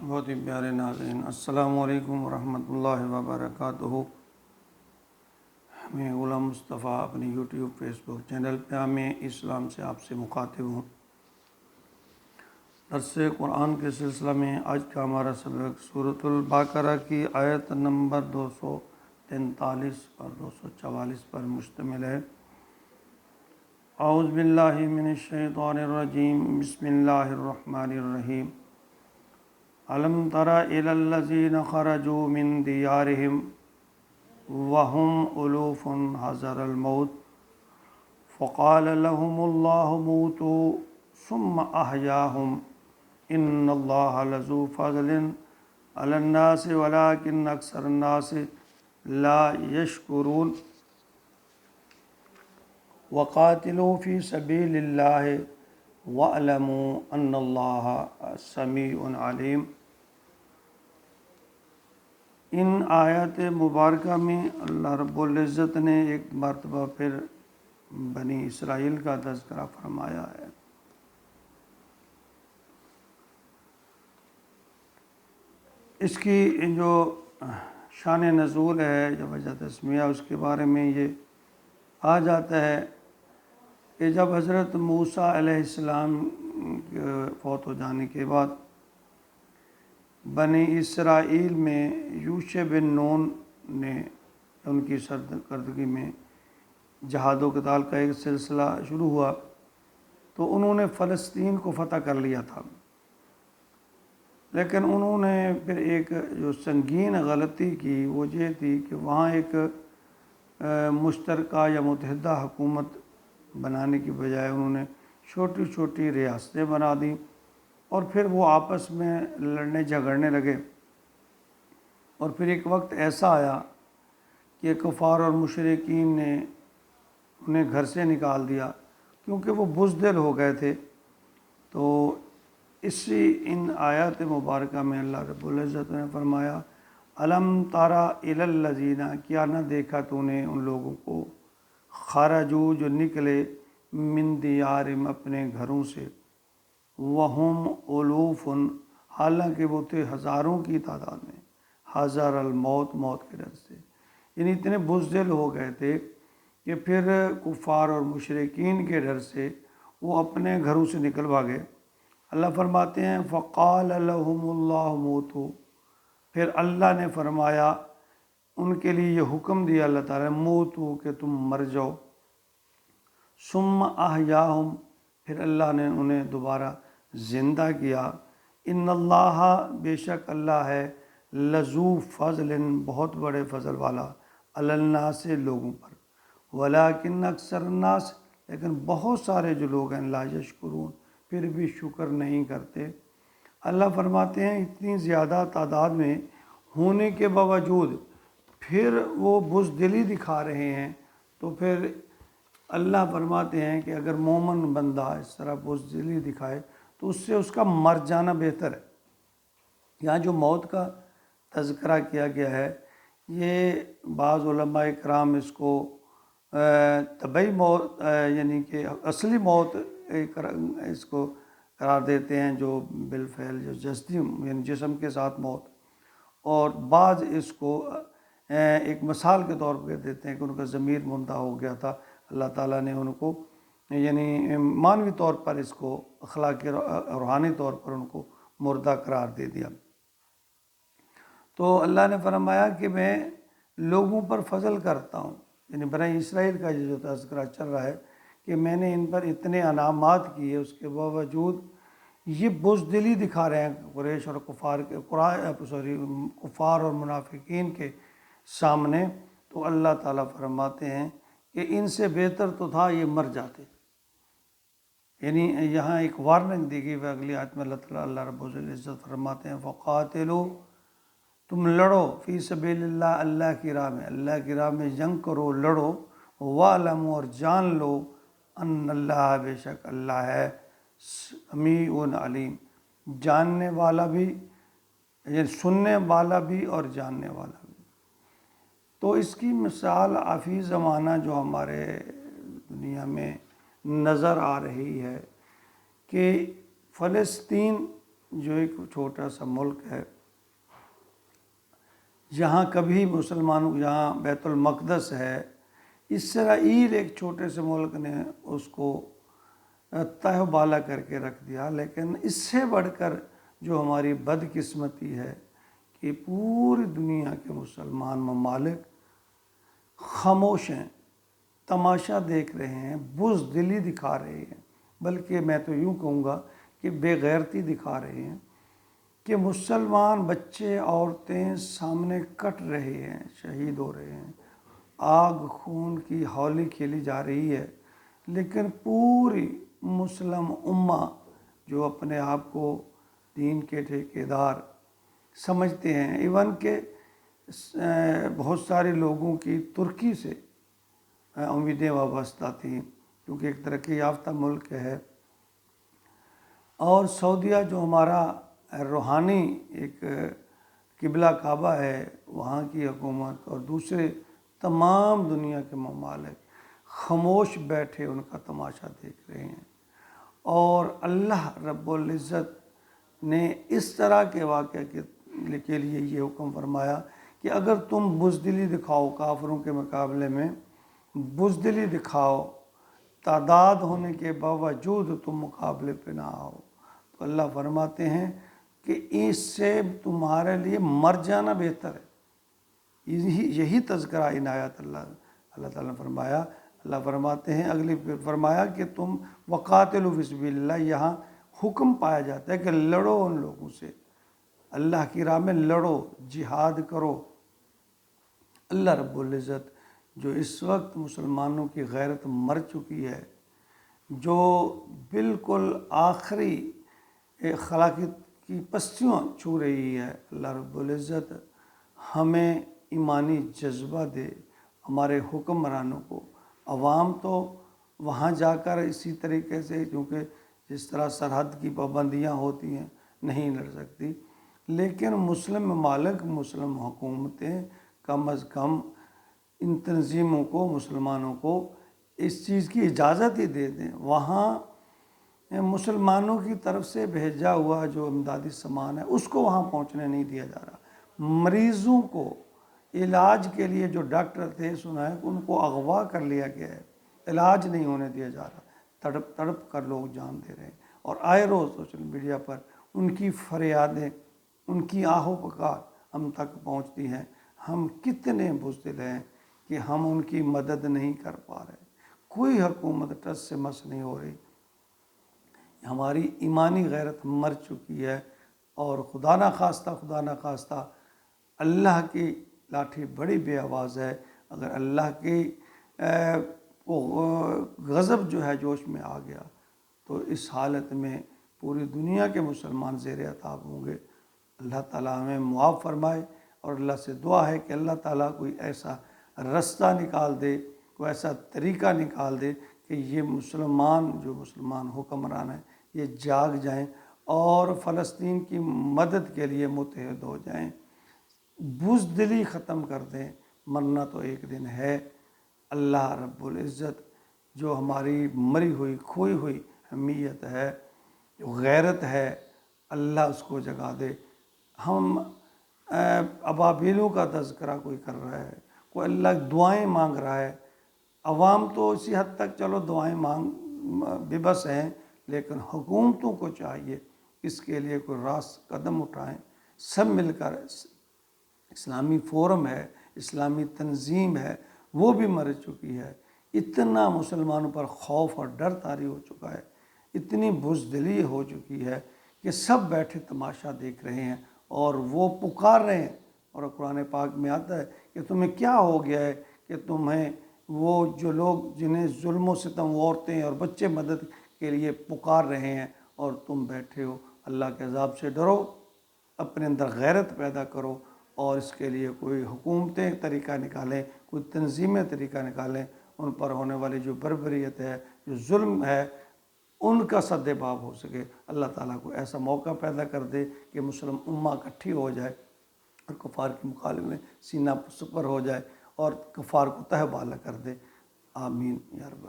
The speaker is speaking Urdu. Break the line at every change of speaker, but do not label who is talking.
بہت ہی پیارے ناظرین، السلام علیکم ورحمۃ اللہ وبرکاتہ۔ میں غلام مصطفیٰ اپنے یوٹیوب فیس بک چینل پیام اسلام سے آپ سے مخاطب ہوں۔ درس قرآن کے سلسلہ میں آج کا ہمارا سبق سورۃ البقرہ کی آیت نمبر 243 اور 244 پر مشتمل ہے۔ اعوذ باللہ من الشیطان الرجیم، بسم اللہ الرحمن الرحیم۔ الم تر الی الذین خرجوا من دیارہم وهم الوف حذر الموت فقال لهم اللہ موتوا ثم احیاہم ان اللہ لذو فضل علی الناس ولکن اکثر الناس لا یشکرون۔ وقاتلوا فی سبیل اللہ واعلموا ان اللہ سمیع علیم۔ ان آیات مبارکہ میں اللہ رب العزت نے ایک مرتبہ پھر بنی اسرائیل کا تذکرہ فرمایا ہے۔ اس کی جو شان نزول ہے یا وجہ تسمیہ، اس کے بارے میں یہ آ جاتا ہے کہ جب حضرت موسیٰ علیہ السلام کے فوت ہو جانے کے بعد بنی اسرائیل میں یوشع بن نون نے ان کی سرکردگی میں جہاد و قتال کا ایک سلسلہ شروع ہوا، تو انہوں نے فلسطین کو فتح کر لیا تھا، لیکن انہوں نے پھر ایک جو سنگین غلطی کی وہ یہ تھی کہ وہاں ایک مشترکہ یا متحدہ حکومت بنانے کی بجائے انہوں نے چھوٹی چھوٹی ریاستیں بنا دیں، اور پھر وہ آپس میں لڑنے جھگڑنے لگے۔ اور پھر ایک وقت ایسا آیا کہ کفار اور مشرکین نے انہیں گھر سے نکال دیا، کیونکہ وہ بزدل ہو گئے تھے۔ تو ان آیات مبارکہ میں اللہ رب العزت نے فرمایا، الم تارا الی الذین، کیا نہ دیکھا تو نے ان لوگوں کو، خرجوا جو نکلے، من دیارہم اپنے گھروں سے، وہم الوف حالانکہ وہ تھے ہزاروں کی تعداد میں، حذر الموت، موت کے ڈر سے، یعنی اتنے بزدل ہو گئے تھے کہ پھر کفار اور مشرکین کے ڈر سے وہ اپنے گھروں سے نکل بھاگے۔ اللہ فرماتے ہیں فقال لهم اللہ موتوا، پھر اللہ نے فرمایا ان کے لیے یہ حکم دیا اللہ تعالیٰ، موتوا کہ تم مر جاؤ، ثم احیاہم پھر اللہ نے انہیں دوبارہ زندہ کیا، ان اللہ بے شک اللہ ہے، لذو فضل بہت بڑے فضل والا، علی الناس لوگوں پر، ولیکن اکثر الناس لیکن بہت سارے جو لوگ ہیں، لا یشکرون پھر بھی شکر نہیں کرتے۔ اللہ فرماتے ہیں اتنی زیادہ تعداد میں ہونے کے باوجود پھر وہ بزدلی دکھا رہے ہیں، تو پھر اللہ فرماتے ہیں کہ اگر مومن بندہ اس طرح بزدلی دکھائے تو اس سے اس کا مر جانا بہتر ہے۔ یہاں جو موت کا تذکرہ کیا گیا ہے، یہ بعض علماء کرام اس کو طبعی موت یعنی کہ اصلی موت اس کو قرار دیتے ہیں، جو بالفعل جو جسدی یعنی جسم کے ساتھ موت، اور بعض اس کو ایک مثال کے طور پہ دیتے ہیں کہ ان کا ضمیر مردہ ہو گیا تھا، اللہ تعالیٰ نے ان کو یعنی معنوی طور پر اس کو اخلاقی روحانی طور پر ان کو مردہ قرار دے دیا۔ تو اللہ نے فرمایا کہ میں لوگوں پر فضل کرتا ہوں، یعنی بنی اسرائیل کا یہ جو تذکرہ چل رہا ہے کہ میں نے ان پر اتنے انعامات کیے، اس کے باوجود یہ بزدلی دکھا رہے ہیں قریش اور کفار اور منافقین کے سامنے، تو اللہ تعالیٰ فرماتے ہیں کہ ان سے بہتر تو تھا یہ مر جاتے۔ یعنی یہاں ایک وارننگ دی گئی ہے اگلی آیت میں، اللہ رب العزت فرماتے ہیں فقاتلوا، تم لڑو، فی سبیل اللہ، اللہ کی راہ میں، اللہ کی راہ میں جنگ کرو، لڑو، وَاعْلَمُوا اور جان لو، ان اللہ بے شک اللہ ہے، سمیع علیم جاننے والا بھی، یعنی سننے والا بھی اور جاننے والا بھی۔ تو اس کی مثال آفی زمانہ جو ہمارے دنیا میں نظر آ رہی ہے کہ فلسطین جو ایک چھوٹا سا ملک ہے، جہاں کبھی مسلمانوں جہاں بیت المقدس ہے، اسرائیل ایک چھوٹے سے ملک نے اس کو تہ و بالا کر کے رکھ دیا۔ لیکن اس سے بڑھ کر جو ہماری بدقسمتی ہے کہ پوری دنیا کے مسلمان ممالک خاموش ہیں، تماشا دیکھ رہے ہیں، بزدلی دکھا رہے ہیں، بلکہ میں تو یوں کہوں گا کہ بے غیرتی دکھا رہے ہیں کہ مسلمان بچے عورتیں سامنے کٹ رہے ہیں، شہید ہو رہے ہیں، آگ خون کی ہولی کھیلی جا رہی ہے، لیکن پوری مسلم امہ جو اپنے آپ کو دین کے ٹھیکیدار سمجھتے ہیں، ایون کہ بہت سارے لوگوں کی ترکی سے امیدیں وابستہ تھیں کیونکہ ایک ترقی یافتہ ملک ہے، اور سعودیہ جو ہمارا روحانی ایک قبلہ کعبہ ہے، وہاں کی حکومت اور دوسرے تمام دنیا کے ممالک خاموش بیٹھے ان کا تماشا دیکھ رہے ہیں۔ اور اللہ رب العزت نے اس طرح کے واقعہ کے لیے یہ حکم فرمایا کہ اگر تم بزدلی دکھاؤ، کافروں کے مقابلے میں بزدلی دکھاؤ، تعداد ہونے کے باوجود تم مقابلے پہ نہ آؤ، تو اللہ فرماتے ہیں کہ اس سے تمہارے لیے مر جانا بہتر ہے۔ یہی تذکرہ عنایت اللہ تعالیٰ نے فرمایا۔ اللہ فرماتے ہیں اگلی فرمایا کہ تم وقاتلوا فی سبیل اللہ، یہاں حکم پایا جاتا ہے کہ لڑو ان لوگوں سے، اللہ کی راہ میں لڑو، جہاد کرو۔ اللہ رب العزت جو اس وقت مسلمانوں کی غیرت مر چکی ہے، جو بالکل آخری خلاقیت کی پستیوں چھو رہی ہے، اللہ رب العزت ہمیں ایمانی جذبہ دے، ہمارے حکمرانوں کو۔ عوام تو وہاں جا کر اسی طریقے سے، کیونکہ جس طرح سرحد کی پابندیاں ہوتی ہیں، نہیں لڑ سکتی، لیکن مسلم ممالک، مسلم حکومتیں کم از کم ان تنظیموں کو، مسلمانوں کو اس چیز کی اجازت ہی دے دیں۔ وہاں مسلمانوں کی طرف سے بھیجا ہوا جو امدادی سامان ہے اس کو وہاں پہنچنے نہیں دیا جا رہا۔ مریضوں کو علاج کے لیے جو ڈاکٹر تھے، سنا ہے کہ ان کو اغوا کر لیا گیا ہے، علاج نہیں ہونے دیا جا رہا، تڑپ تڑپ کر لوگ جان دے رہے ہیں، اور آئے روز سوشل میڈیا پر ان کی فریادیں، ان کی آہ و پکار ہم تک پہنچتی ہیں۔ ہم کتنے بزدل ہیں کہ ہم ان کی مدد نہیں کر پا رہے، کوئی حکومت ٹس سے مس نہیں ہو رہی۔ ہماری ایمانی غیرت مر چکی ہے، اور خدا نہ خواستہ اللہ کی لاٹھی بڑی بے آواز ہے۔ اگر اللہ کی غضب جو ہے جوش میں آ گیا تو اس حالت میں پوری دنیا کے مسلمان زیر عذاب ہوں گے۔ اللہ تعالیٰ ہمیں معاف فرمائے، اور اللہ سے دعا ہے کہ اللہ تعالیٰ کوئی ایسا رستہ نکال دے، کوئی ایسا طریقہ نکال دے کہ یہ جو مسلمان حکمران ہیں یہ جاگ جائیں اور فلسطین کی مدد کے لیے متحد ہو جائیں، بزدلی ختم کر دیں۔ مرنا تو ایک دن ہے۔ اللہ رب العزت جو ہماری مری ہوئی، کھوئی ہوئی حمیت ہے، جو غیرت ہے، اللہ اس کو جگا دے۔ ہم ابابیلوں کا تذکرہ کوئی کر رہا ہے، کوئی اللہ دعائیں مانگ رہا ہے، عوام تو اسی حد تک چلو دعائیں مانگ بے بس ہیں، لیکن حکومتوں کو چاہیے اس کے لیے کوئی راست قدم اٹھائیں، سب مل کر۔ اسلامی فورم ہے، اسلامی تنظیم ہے، وہ بھی مر چکی ہے۔ اتنا مسلمانوں پر خوف اور ڈر طاری ہو چکا ہے، اتنی بزدلی ہو چکی ہے کہ سب بیٹھے تماشا دیکھ رہے ہیں، اور وہ پکار رہے ہیں۔ اور قرآن پاک میں آتا ہے کہ تمہیں کیا ہو گیا ہے کہ تمہیں وہ جو لوگ جنہیں ظلم و ستم، عورتیں اور بچے مدد کے لیے پکار رہے ہیں، اور تم بیٹھے ہو۔ اللہ کے عذاب سے ڈرو، اپنے اندر غیرت پیدا کرو، اور اس کے لیے کوئی حکومتیں طریقہ نکالیں، کوئی تنظیمیں طریقہ نکالیں، ان پر ہونے والی جو بربریت ہے، جو ظلم ہے، ان کا سد باب ہو سکے۔ اللہ تعالیٰ کو ایسا موقع پیدا کر دے کہ مسلم امہ اکٹھی ہو جائے اور کفار کے مقابلے میں سینہ سپر ہو جائے، اور کفار کو تہ بالا کر دے۔ آمین یا رب۔